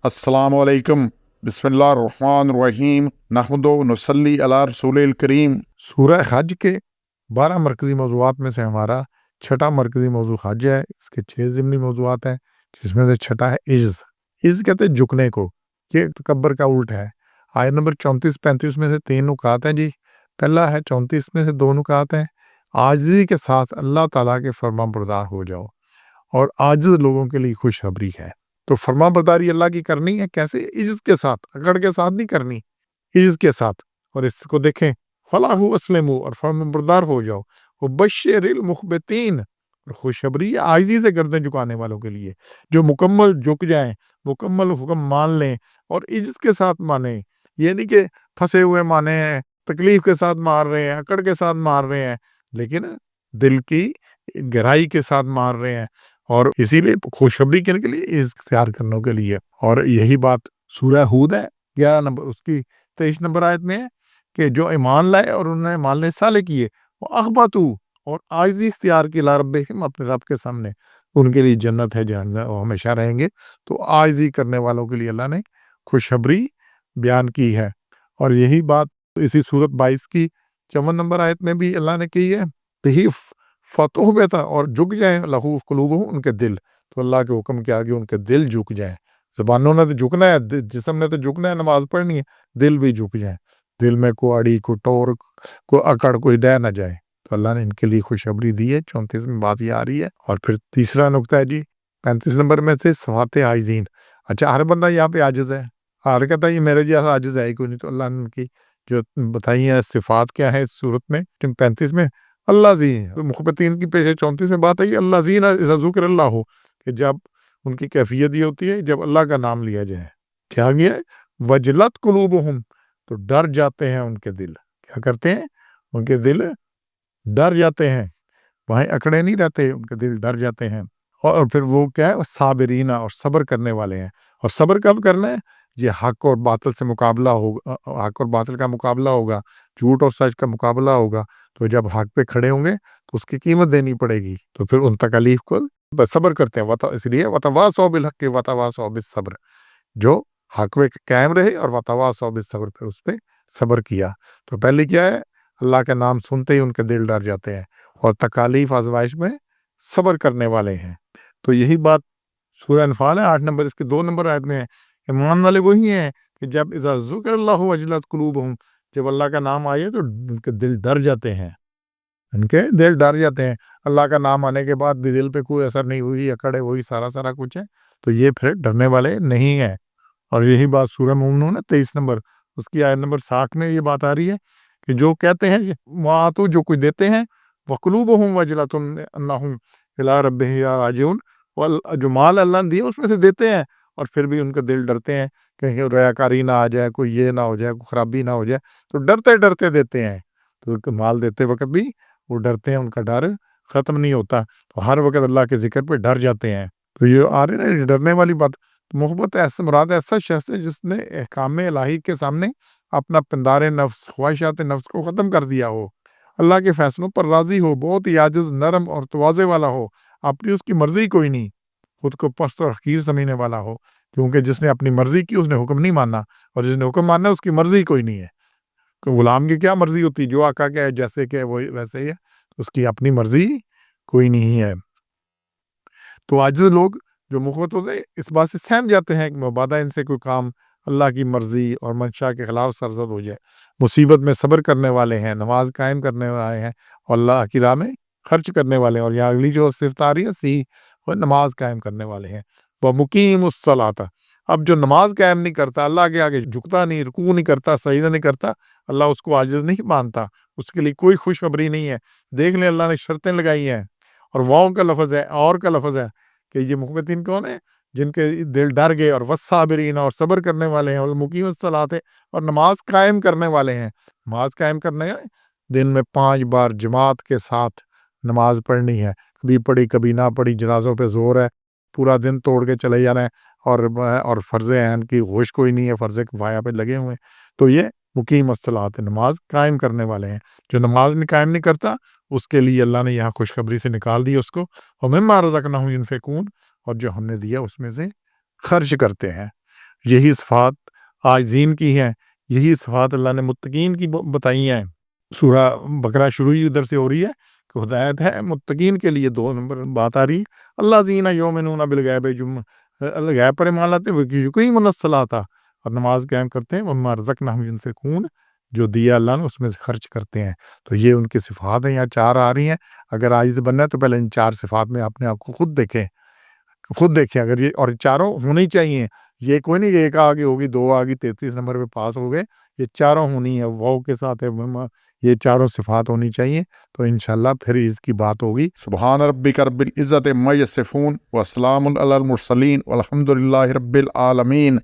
अस्सलामु अलैकुम, बिस्मिल्लाहिर्रहमानिर्रहीम, नहमदु व नुसल्ली अला रसूलिल करीम। सूरह हज के 12 मरकज़ी मौज़ूआत में से हमारा छठा मरकज़ी मौज़ू हज है। इसके 6 ज़िमनी मौज़ूआत हैं, जिसमें से छठा है इज़्ज़। इज़्ज़ कहते हैं झुकने को, ये तकब्बर का उल्ट है। आयत नंबर 34-35 में से 3 नुकात हैं जी। पहला है 34 में से 2 नुकात हैं। आजिज़ी के साथ अल्लाह ताला के फरमाबरदार हो जाओ और आजिज़ लोगों के लिए खुशखबरी है। तो फरमाबरदारी अल्लाह की करनी है, कैसे? इज़्ज़ के साथ, अकड़ के साथ नहीं करनी, इज़्ज़ के साथ। और इसको देखें, फलाहु अस्लिमु, और फरमाबरदार हो जाओ। वो बश्शिरिल मुखबितीन, और खुशखबरी है आजिज़ी से गर्दन झुकाने वालों के लिए, जो मुकम्मल झुक जाएं, मुकम्मल हुक्म मान लें और इज़्ज़ के साथ माने। ये नहीं कि फंसे हुए माने हैं, तकलीफ के साथ मार रहे हैं, अकड़ के साथ मार रहे हैं, लेकिन दिल की गहराई के साथ मार रहे हैं। और इसीलिए खुशखबरी के लिए इख्तियार करने के लिए। और यही बात सूरह हूद है 11 नंबर उसकी 23 नंबर आयत में है कि जो ईमान लाए और उन्होंने मानने साले किए, वो अखबतू, और आजिज़ी इख्तियार की ला रब्बिहिम, अपने रब के सामने, उनके लिए जन्नत है जहाँ वो हमेशा रहेंगे। तो आजिज़ी करने वालों के लिए अल्लाह ने खुशखबरी बयान की है। और यही बात इसी सूरत 22 की 54 नंबर आयत में भी अल्लाह ने की है, तही फतह बेता, और झुक जाए लहू कुलूबुहुम, उनके दिल। तो अल्लाह के हुक्म के आगे उनके दिल झुक जाए। ज़बानों ने तो झुकना है, जिस्म ने तो झुकना है, नमाज पढ़नी है, दिल भी झुक जाए। दिल में कोई अड़ी, कोई टोर, कोई अकड़, कोई रह ना जाए। तो अल्लाह ने इनके लिए खुशखबरी दी है। 34 में बात ये आ रही है। और फिर तीसरा नुकता है जी 35 नंबर में से सफ़ात आइज़ीन। अच्छा, हर बंदा यहाँ पे आजिज़ है, हर कहता है ये मेरे जैसा आजिज़ है ही कोई नहीं। तो अल्लाह ने उनकी जो बताई है सिफ़ात क्या है इस सूरत में 35 में, अल्लाज़ीन, तो मुखबितीन की पेश 34 में बात आई, अल्लाज़ीन इज़ा ज़ुकिरल्लाह हो, कि जब उनकी कैफियत ये होती है जब अल्लाह का नाम लिया जाए। क्या गया? वजलत कुलूबुहुम, तो डर जाते हैं उनके दिल। क्या करते हैं? उनके दिल डर जाते हैं, वहीं अकड़े नहीं रहते, उनके दिल डर जाते हैं। और फिर वो क्या है? साबिरीना, और सब्र करने वाले हैं। और सब्र कब करना है? ये हक और बातिल से मुकाबला होगा, हक और बातिल का मुकाबला होगा, झूठ और सच का मुकाबला होगा। तो जब हक पे खड़े होंगे तो उसकी कीमत देनी पड़ेगी। तो फिर उन तकालीफ को बस सब्र करते हैं। इसलिए वतवासौ बिल हक़ वतवासौ बिस सब्र, जो हक पे कायम रहे, और वतवासौ बिस सब्र, फिर उस पे सब्र किया। तो पहले क्या है? अल्लाह के नाम सुनते ही उनके दिल डर जाते हैं, और तकालीफ आज़माइश में सब्र करने वाले हैं। तो यही बात सूरह अनफाल है 8 नंबर, इसके 2 नंबर आयत में है। ईमान वाले वही हैं कि जब इज़ा ज़ुकिरल्लाहु वजलत कुलूबुहुम, जब अल्लाह का नाम आए तो उनके दिल डर जाते हैं, उनके दिल डर जाते हैं। अल्लाह का नाम आने के बाद भी दिल पे कोई असर नहीं हुई, अकड़ है, वही सारा कुछ है, तो ये फिर डरने वाले नहीं हैं। और यही बात सूरह मोमिनून है 23 नंबर, उसकी आयत नंबर 60 में ये बात आ रही है कि जो कहते हैं वातु, जो कुछ देते हैं, वक़ुलूबुहुम वजलतुन अन्नहुम इला रब्बिहिम राजिऊन, जो माल अल्लाह ने दिया उसमें से देते हैं, और फिर भी उनके दिल डरते हैं कहीं रयाकारी ना आ जाए, कोई ये ना हो जाए, कोई खराबी ना हो जाए, तो डरते डरते देते हैं। तो माल देते वक्त भी वो डरते हैं, उनका डर ख़त्म नहीं होता, तो हर वक्त अल्लाह के जिक्र पे डर जाते हैं। तो ये आ रही ना डरने वाली बात। मोहब्बत ऐसा मुराद ऐसा शख्स है जिसने अहकाम इलाही के सामने अपना पिंदारे नफ्स, ख्वाहिशात नफ्स को ख़त्म कर दिया हो, अल्लाह के फैसलों पर राज़ी हो, बहुत ही आजिज़, नरम और तवाज़े वाला हो, अपनी उसकी मर्ज़ी कोई नहीं, खुद को पस्त और हकीर समझने वाला हो। क्योंकि जिसने अपनी मर्ज़ी की उसने हुक्म नहीं माना, और जिसने हुक्म माना उसकी मर्ज़ी कोई नहीं है। तो गुलाम की क्या मर्ज़ी होती? जो आका के जैसे के वो वैसे ही है, उसकी अपनी मर्ज़ी कोई नहीं है। तो आजिज़ लोग जो मुख़बत होते हैं, इस बात से सहम जाते हैं कि मबादा इनसे कोई काम अल्लाह की मर्ज़ी और मंशा के ख़िलाफ़ सरज़द हो जाए। मुसीबत में सब्र करने वाले हैं, नमाज़ कायम करने वाले हैं, और अल्लाह की राह में खर्च करने वाले हैं। और यहाँ अगली जो सिफ़त आ रही है सी, वो नमाज़ कायम करने वाले हैं। व मुक़ीमुस्सलाता, अब जो नमाज़ कायम नहीं करता, अल्लाह के आगे झुकता नहीं, रुकू नहीं करता, सजदा नहीं करता, अल्लाह उसको आजिज़ नहीं मानता, उसके लिए कोई खुशखबरी नहीं है। देख लें, अल्लाह ने शर्तें लगाई हैं, और वाव का लफ़्ज़ है, और का लफ़्ज़ है, कि ये मुख़बितीन कौन है? जिनके दिल डर गए, और वस्साबिरीन, और सब्र करने वाले हैं, और मुक़ीमुस्सलात है, और नमाज कायम करने वाले हैं। नमाज कायम करने है, दिन में 5 बार जमात के साथ नमाज पढ़नी है, कभी पढ़ी कभी ना पढ़ी, जनाज़ों पे ज़ोर है, पूरा दिन तोड़ के चले जाना है, और फ़र्ज़ ऐन की होश कोई नहीं है, फ़र्ज़ किफ़ाया पे लगे हुए हैं। तो ये मुक़ीमुस्सलात है, नमाज कायम करने वाले हैं। जो नमाज कायम नहीं करता, उसके लिए अल्लाह ने यहाँ खुशखबरी से निकाल दी उसको, और मिम्मा रज़क़नाहुम युनफ़िकून, और जो हमने दिया उसमें से खर्च करते हैं। یہی صفات عاجزین کی ہیں، یہی صفات اللہ نے متقین کی بتائی ہیں۔ سورہ بقرہ شروع ہی ادھر سے ہو رہی ہے کہ ہدایت ہے متقین کے لیے، 2 نمبر بات آ رہی ہے اللہ زینہ یؤمنون بالغیب، غیب پر ایمان لاتے ہیں، یقیمون الصلاۃ، اور نماز قائم کرتے ہیں، ومما رزقناہم ينفقون، جو دیا اللہ نے اس میں سے خرچ کرتے ہیں۔ تو یہ ان کی صفات ہیں، یہاں 4 آ رہی ہیں۔ اگر عاجز بننا ہے تو پہلے ان 4 صفات میں اپنے آپ کو خود دیکھیں اگر یہ، اور چاروں ہونی چاہیے، یہ کوئی نہیں کہ ایک آگے ہوگی، 2 آگی، 33 نمبر پہ پاس ہو گئے، یہ چاروں ہونی ہے، واو کے ساتھ ہے، یہ چاروں صفات ہونی چاہیے، تو انشاءاللہ پھر اس کی بات ہوگی۔ سبحان ربک رب العزت عما یصفون وسلام علی المرسلین والحمد للہ رب العالمین۔